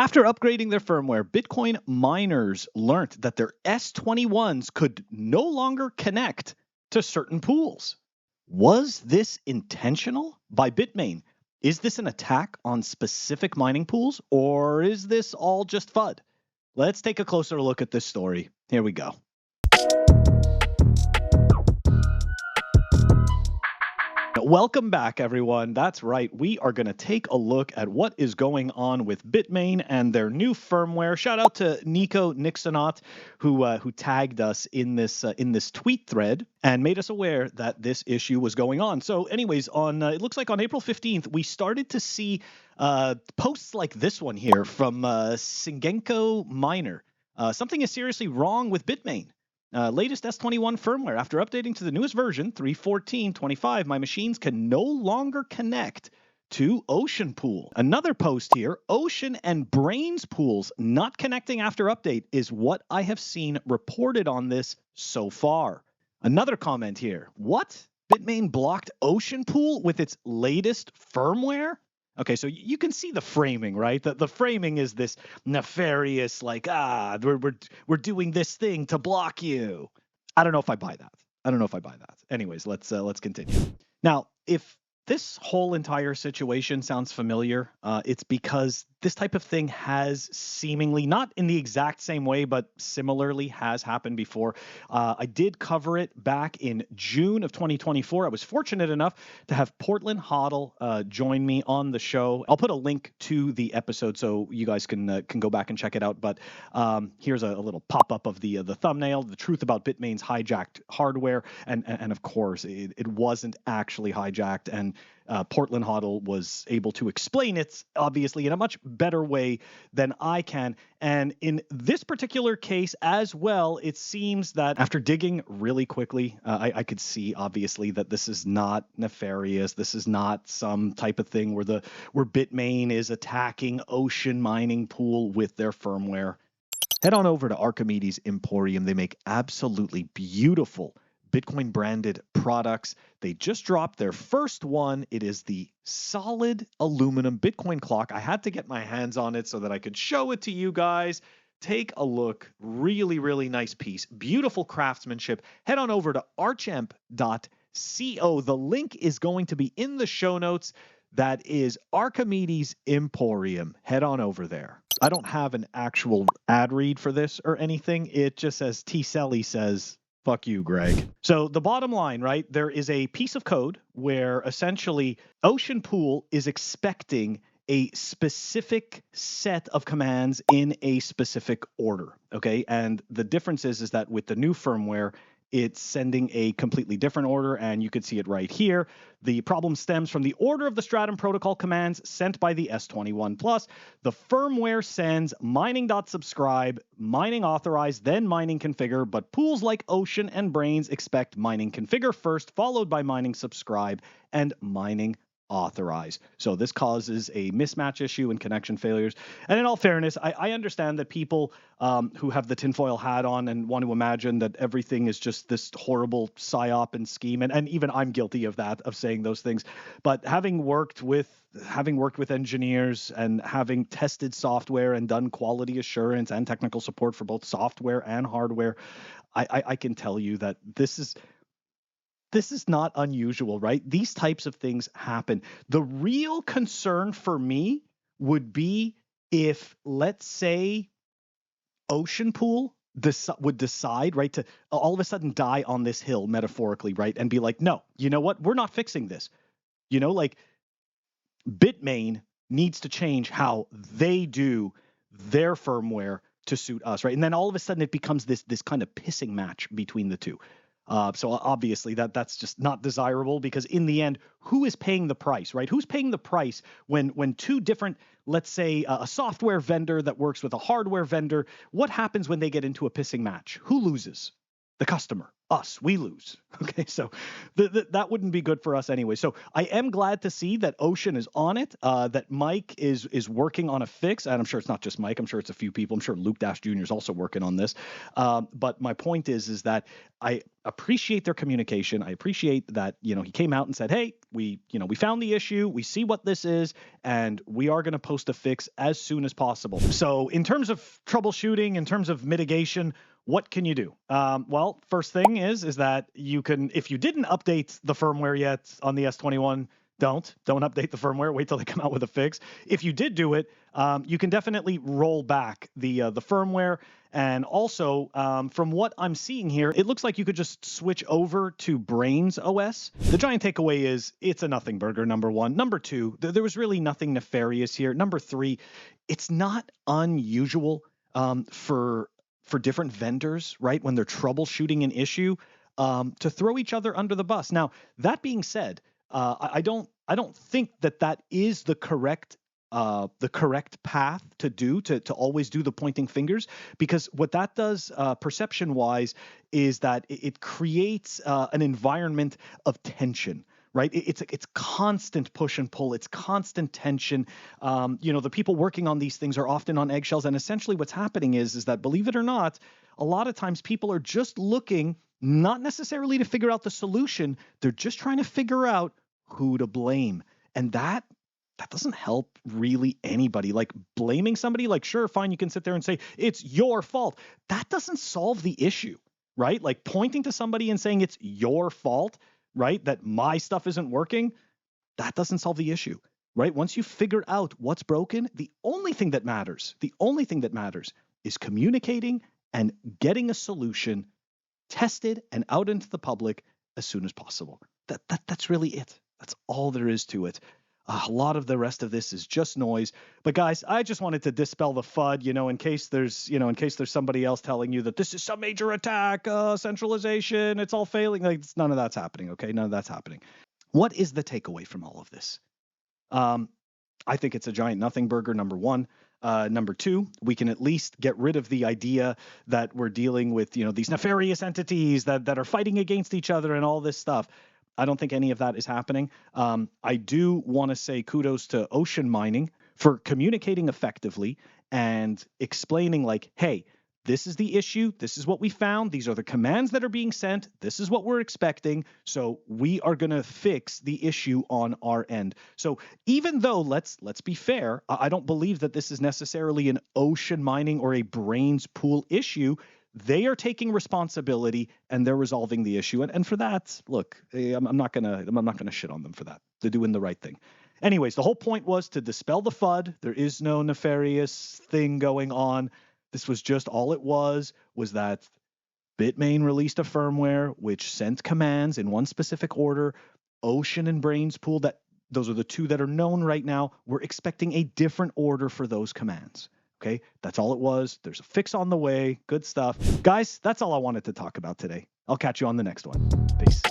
After upgrading their firmware, Bitcoin miners learned that their S21s could no longer connect to certain pools. Was this intentional by Bitmain? Is this an attack on specific mining pools, or is this all just FUD? Let's take a closer look at this story. Here we go. Welcome back, everyone. That's right. We are going to take a look at what is going on with Bitmain and their new firmware. Shout out to Nico Nixonot, who tagged us in this tweet thread and made us aware that this issue was going on. So, anyways, it looks like on April 15th, we started to see posts like this one here from Singenko Miner. Something is seriously wrong with Bitmain. Latest S21 firmware. After updating to the newest version, 3.14.25, my machines can no longer connect to Ocean Pool. Another post here, Ocean and Brains pools not connecting after update is what I have seen reported on this so far. Another comment here, what? Bitmain blocked Ocean Pool with its latest firmware? Okay, so you can see the framing, right? The framing is this nefarious, like, we're doing this thing to block you. I don't know if I buy that. Anyways, let's continue. Now, if this whole entire situation sounds familiar, it's because this type of thing has seemingly, not in the exact same way, but similarly has happened before. I did cover it back in June of 2024. I was fortunate enough to have Portlandhodl join me on the show. I'll put a link to the episode so you guys can go back and check it out. But here's a little pop-up of the thumbnail, the truth about Bitmain's hijacked hardware. And of course, it wasn't actually hijacked. And Portlandhodl was able to explain it, obviously, in a much better way than I can. And in this particular case as well, it seems that after digging really quickly, I could see, obviously, that this is not nefarious. This is not some type of thing where Bitmain is attacking Ocean Mining Pool with their firmware. Head on over to Archimedes Emporium. They make absolutely beautiful Bitcoin branded products. They just dropped their first one. It is the solid aluminum Bitcoin clock. I had to get my hands on it so that I could show it to you guys. Take a look. Really, really nice piece. Beautiful craftsmanship. Head on over to archemp.co. The link is going to be in the show notes. That is Archimedes Emporium. Head on over there. I don't have an actual ad read for this or anything. It just says Tselly says, "Fuck you, Greg." So the bottom line, right? There is a piece of code where essentially Ocean Pool is expecting a specific set of commands in a specific order, okay? And the difference is that with the new firmware, it's sending a completely different order, and you can see it right here. The problem stems from the order of the Stratum protocol commands sent by the S21 Plus. The firmware sends mining.subscribe, mining authorize, then mining configure, but pools like Ocean and Brains expect mining configure first, followed by mining subscribe and mining authorize. So this causes a mismatch issue and connection failures. And in all fairness, I understand that people who have the tinfoil hat on and want to imagine that everything is just this horrible psyop and scheme, and even I'm guilty of that, of saying those things. But having worked with engineers and having tested software and done quality assurance and technical support for both software and hardware, I can tell you that this is not unusual, right? These types of things happen. The real concern for me would be if, let's say, Ocean Pool would decide, right, to all of a sudden die on this hill, metaphorically, right, and be like, no, you know what? We're not fixing this. You know, like, Bitmain needs to change how they do their firmware to suit us, right? And then all of a sudden it becomes this kind of pissing match between the two. So obviously that's just not desirable, because in the end, who is paying the price, right? Who's paying the price when two different, let's say a software vendor that works with a hardware vendor, what happens when they get into a pissing match? Who loses? The customer, us, we lose. Okay, so that wouldn't be good for us anyway. So I am glad to see that Ocean is on it, that Mike is working on a fix, and I'm sure it's not just Mike. I'm sure it's a few people. I'm sure Luke Dash Jr. is also working on this. But my point is that I appreciate their communication. I appreciate that he came out and said, hey, we found the issue, we see what this is, and we are going to post a fix as soon as possible. So in terms of troubleshooting, in terms of mitigation, what can you do? Well, first thing is that you can, if you didn't update the firmware yet on the S21, don't update the firmware. Wait till they come out with a fix. If you did do it, you can definitely roll back the firmware. And also, from what I'm seeing here, it looks like you could just switch over to Brains OS. The giant takeaway is it's a nothing burger, number one. Number two, there was really nothing nefarious here. Number three, it's not unusual for different vendors, right, when they're troubleshooting an issue, to throw each other under the bus. Now, that being said, I don't think that is the correct path to do, to always do the pointing fingers, because what that does perception wise is that it creates an environment of tension. Right, it's constant push and pull. It's constant tension. The people working on these things are often on eggshells, and essentially what's happening is that, believe it or not, a lot of times people are just looking not necessarily to figure out the solution. They're just trying to figure out who to blame, and that doesn't help really anybody. Like, blaming somebody, like, sure, fine, you can sit there and say it's your fault. That doesn't solve the issue, right? Like, pointing to somebody and saying it's your fault, right, that my stuff isn't working, that doesn't solve the issue, right? Once you figure out what's broken, the only thing that matters is communicating and getting a solution tested and out into the public as soon as possible. That's really it. That's all there is to it. A lot of the rest of this is just noise. But guys, I just wanted to dispel the FUD, in case there's somebody else telling you that this is some major attack, centralization, it's all failing. Like, none of that's happening, okay? None of that's happening. What is the takeaway from all of this? I think it's a giant nothing burger, number one. Number two, we can at least get rid of the idea that we're dealing with, these nefarious entities that are fighting against each other and all this stuff. I don't think any of that is happening. I do want to say kudos to Ocean Mining for communicating effectively and explaining, like, hey, this is the issue. This is what we found. These are the commands that are being sent. This is what we're expecting. So we are going to fix the issue on our end. So even though, let's be fair, I don't believe that this is necessarily an Ocean Mining or a Brains Pool issue. They are taking responsibility and they're resolving the issue. And for that, look, I'm not gonna shit on them for that. They're doing the right thing. Anyways, the whole point was to dispel the FUD. There is no nefarious thing going on. This was just, all it was that Bitmain released a firmware which sent commands in one specific order. Ocean and Brains Pool, those are the two that are known right now. We're expecting a different order for those commands. Okay, that's all it was. There's a fix on the way. Good stuff. Guys, that's all I wanted to talk about today. I'll catch you on the next one. Peace.